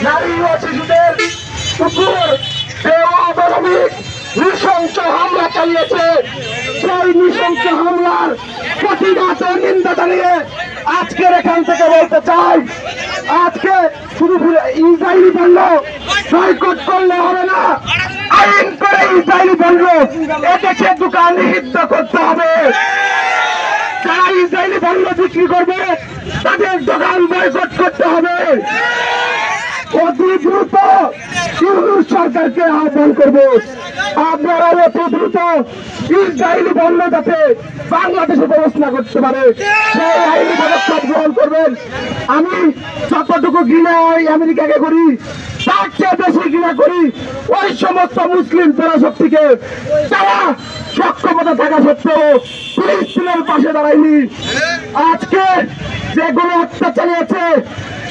নারী ও শিশুদের উপর যে অমানবিক নৃশংস হামলা চালিয়েছে, সেই নৃশংস হামলার প্রতিবাদ ও নিন্দা জানিয়ে আজকের এখান থেকে বলতে চাই, আজকে শুধু ইসরায়েলি পণ্য বয়কট করলে হবে না, আইন করে ইসরায়েলি পণ্য এদেশে দোকান নিষিদ্ধ করতে হবে। যারা ইসরায়েলি পণ্য বিক্রি করবে তাদের দোকান বয়কট করতে হবে। অতি দ্রুত ইউনূস সরকারকে আহ্বান করবো, আপনারা অতি দ্রুত ইসরায়েলি পণ্য যাতে বাংলাদেশে প্রবেশ না করতে পারে সেই আইনি পদক্ষেপ গ্রহণ করবেন। আমি যতটুকু ঘৃণা ওই আমেরিকাকে করি তার চেয়ে বেশি ঘৃণা করি ওই সমস্ত মুসলিম পরাশক্তিকে যারা সক্ষমতা থাকা সত্ত্বেও ফিলিস্তিনের পাশে দাঁড়ায়নি। আজকে যে গণহত্যা চালিয়েছে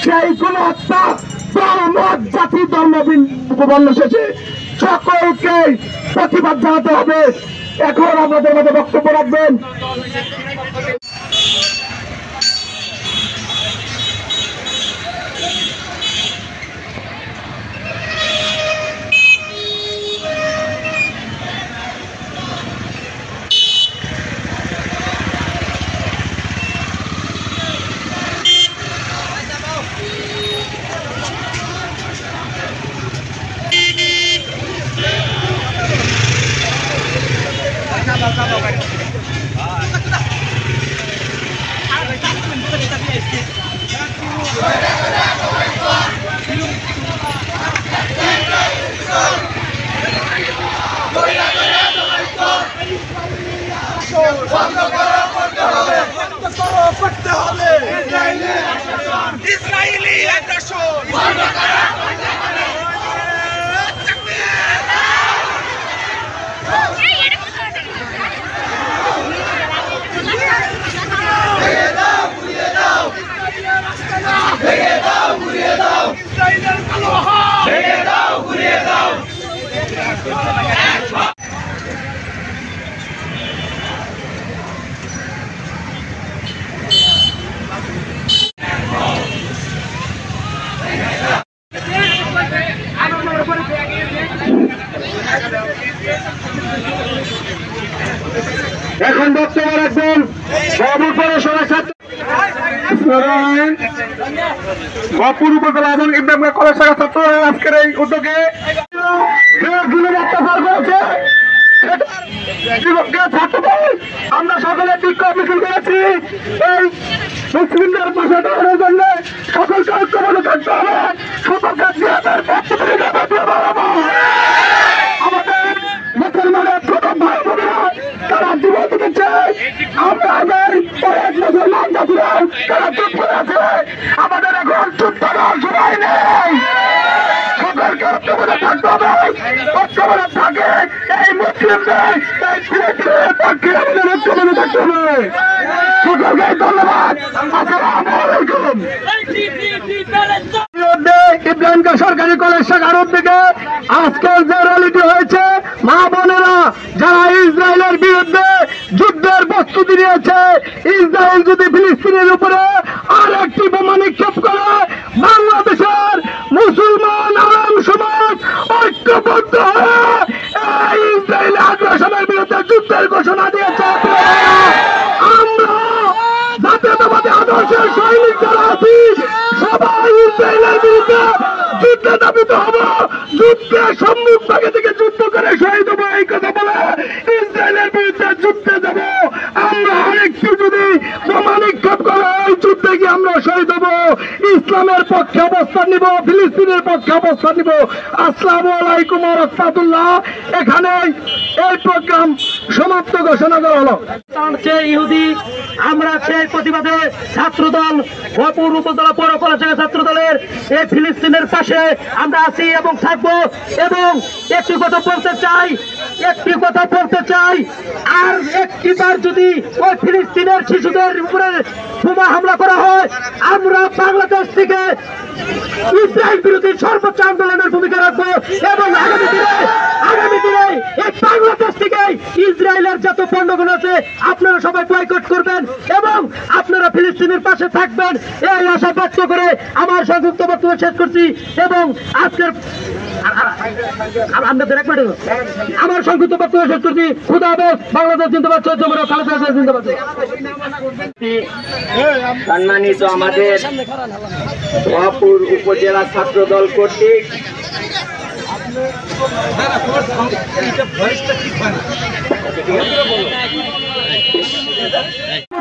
সেই গণহত্যা ধর্ম জাতি ধর্ম বর্ণ শেষে সকলকে প্রতিবাদ জানাতে হবে। এখন আপনাদের মধ্যে বক্তব্য রাখবেন ইসরায়েলি আগ্রাসন এখন বক্তব্য রাখবেন বাবুর পৌরসভা ছাত্র বাপুর উপজেলা এবং ইব্রাহিম কলেজ শাখা ছাত্র আজকের এই উদ্যোগে আমরা সকলে বিক্ষোভ মিছিল করেছি। এই মুসলিমদের পাশে দাঁড়ানোর জন্য সকলকে ঐক্যবদ্ধ থাকতে হবে, সকলকে জিহাদের আমাদের মুসলমানের প্রথম ভাই বোনেরা তারা জীবন দিচ্ছে। আমরা কয়েক মুসলমান জাতিরা তারা চুপ করে আছে, আমাদের এখন চুপ করার সময় নেই। সকলকে ঐক্যবদ্ধ থাকতে হবে, ঐক্যবদ্ধ থাকে এই মুসলিমদের এই ফিলিস্তিনের পক্ষে আমাদের ঐক্যবদ্ধ থাকতে হবে। সকলকে ধন্যবাদ। আসসালামু আলাইকুম। ইব্রাহিম সরকারি কলেজ শাখার উদ্যোগে আজকের যে র্যালিটি হয়েছে, মা বোনেরা যারা ইসরায়েলের বিরুদ্ধে যুদ্ধের প্রস্তুতি নিয়েছে, ইসরায়েল যদি ফিলিস্তিনের উপরে আর একটি বোমা নিক্ষেপ করে বাংলাদেশের মুসলমান আলেম সমাজ ঐক্যবদ্ধ হয়ে এই ইসরায়েলের আগ্রাসনের বিরুদ্ধে যুদ্ধের ঘোষণা দিয়েছে। আমরা জাতীয়তাবাদী আদর্শের সৈনিক যারা আছি সবাই ইসরায়েলের বিরুদ্ধে যুদ্ধে দাবিত হব, যুদ্ধের সম্মুখ ভাগে থেকে যুদ্ধ করে শহীদ হবো। এই কথা বলে ইসরায়েলের বিরুদ্ধে যুদ্ধে যাব। আমরা আরেকটু যদি বোমা নিক্ষেপ করে এই যুদ্ধে গিয়ে আমরা শহীদ হবো। ইসলামের পক্ষে অবস্থান নিব, ফিলিস্তিনের পক্ষে অবস্থান নিব। আসসালামু আলাইকুম ওয়া রাহমাতুল্লাহ। এখানে এই প্রোগ্রাম সমাপ্ত ঘোষণা করা হলো। ইহুদি আমরা সেই প্রতিবাদে ছাত্রদল ভরপুর উপজেলা পৌর কলেজ ছাত্র দলের এই ফিলিস্তিনের পাশে আমরা আছি এবং থাকবো। এবং একটি কথা বলতে চাই, একটি কথা বলতে চাই, আর একটিবার যদি ওই ফিলিস্তিনের শিশুদের উপরে বোমা হামলা করা হয়, আমরা বাংলাদেশ থেকে ইসরায়েল বিরোধী সর্বোচ্চ আন্দোলনের ভূমিকা রাখবো এবং আগামী দিনে এই বাংলাদেশ থেকে ইসরায়েলের যত পণ্যগুলো আছে আপনারা সবাই বয়কট করবেন এবং আপনারা ফিলিস্তিনের পাশে থাকবেন, এই আশা ব্যক্ত করে আমার সংযুক্ত বক্তব্য শেষ করছি এবং আজকের আমার সংযুক্ত বক্তব্য শেষ করছি। খুদা হাফেজ। বাংলাদেশ জিন্দাবাদ। চৈত্র খালেদা জিয়া জিন্দাবাদ। সম্মানিত আমাদের ভুয়াপুর উপজেলা ছাত্র দল কর্তৃক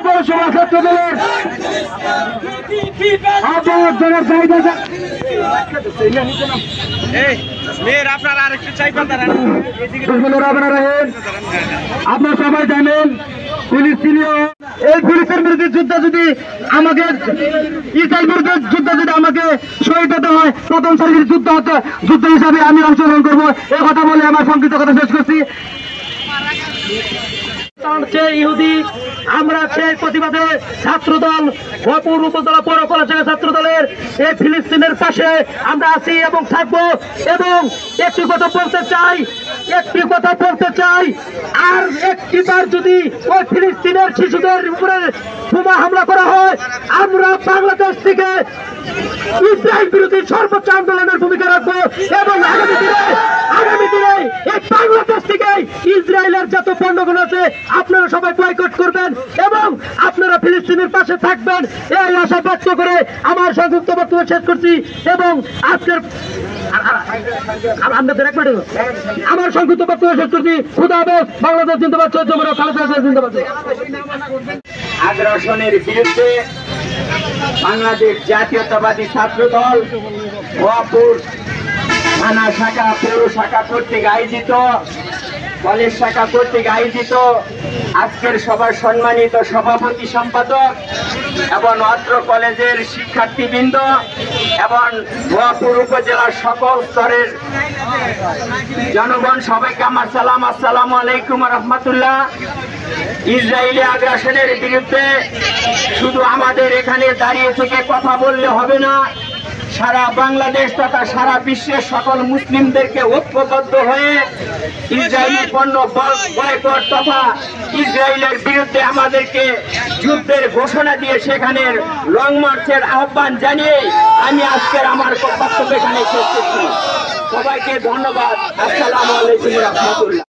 পৌরসভা ছাত্র দলের আপনারা আরেকটু চাইবেন আপনারা সবাই জানেন ফিলিস্তিনীয় এই ফিলিস্তিন বিরোধী যুদ্ধ যদি আমাকে ইসরায়েল বিরোধী যুদ্ধ যদি আমাকে শহীদ হতে হয়, প্রথম সারির যুদ্ধ হিসাবে আমি অংশগ্রহণ করবো। এই কথা বলে আমার সংক্ষিপ্ত কথা শেষ করছি। ইহুদি আমরা সেই প্রতিবাদে ছাত্রদল ভুয়াপুর উপজেলা পৌর কলেজের ছাত্র দলের এই ফিলিস্তিনের পাশে আমরা আছি এবং থাকবো এবং একটি কথা বলতে চাই, আর একটিবার যদি ওই ফিলিস্তিনের শিশুদের উপরে বোমা হামলা করা হয়, আমরা বাংলাদেশ থেকে ইসরায়েল বিরোধী সর্বোচ্চ আন্দোলনের ভূমিকা রাখবো এবং আগামী দিনে এই বাংলাদেশ থেকে ইসরায়েলের যত পণ্যগুলো আছে আপনারা সবাই বয়কট করবেন এবং আপনারা ফিলিস্তিনের পাশে থাকবেন, এই আশা ব্যক্ত করে আমার সংযুক্ত বক্তব্য শেষ করছি এবং আজকের আমার সংযুক্ত বক্তব্য শেষ করছি। খুদা হাফেজ। বাংলাদেশ জিন্দাবাদ। চৈত্র খালেদা জিয়া জিন্দাবাদ। আগ্রাসনের বিরুদ্ধে বাংলাদেশ জাতীয়তাবাদী ছাত্র দল ভুয়াপুর থানা শাখা পৌর শাখা কর্তৃক আয়োজিত কলেজ শাখা কর্তৃক আয়োজিত আজকের সভার সম্মানিত সভাপতি সম্পাদক এবং অত্র কলেজের শিক্ষার্থীবৃন্দ এবং ভুয়াপুর উপজেলার সকল স্তরের জনগণ সবাইকে আমার সালাম, আসসালামু আলাইকুম রহমতুল্লাহ। ইসরায়েলি আগ্রাসনের বিরুদ্ধে শুধু আমাদের এখানে দাঁড়িয়ে থেকে কথা বললে হবে না, সারা বাংলাদেশ তথা সারা বিশ্বের সকল মুসলিমদেরকে ঐক্যবদ্ধ হয়ে ইসরায়েলি পণ্য বয়কট তথা ইসরায়েলের বিরুদ্ধে আমাদেরকে যুদ্ধের ঘোষণা দিয়ে সেখানের লং মার্চের আহ্বান জানিয়ে আমি আজকের আমার বক্তব্য এখানে শেষ করছি। সবাইকে ধন্যবাদ। আসসালামু আলাইকুম রহমতুল্লাহ।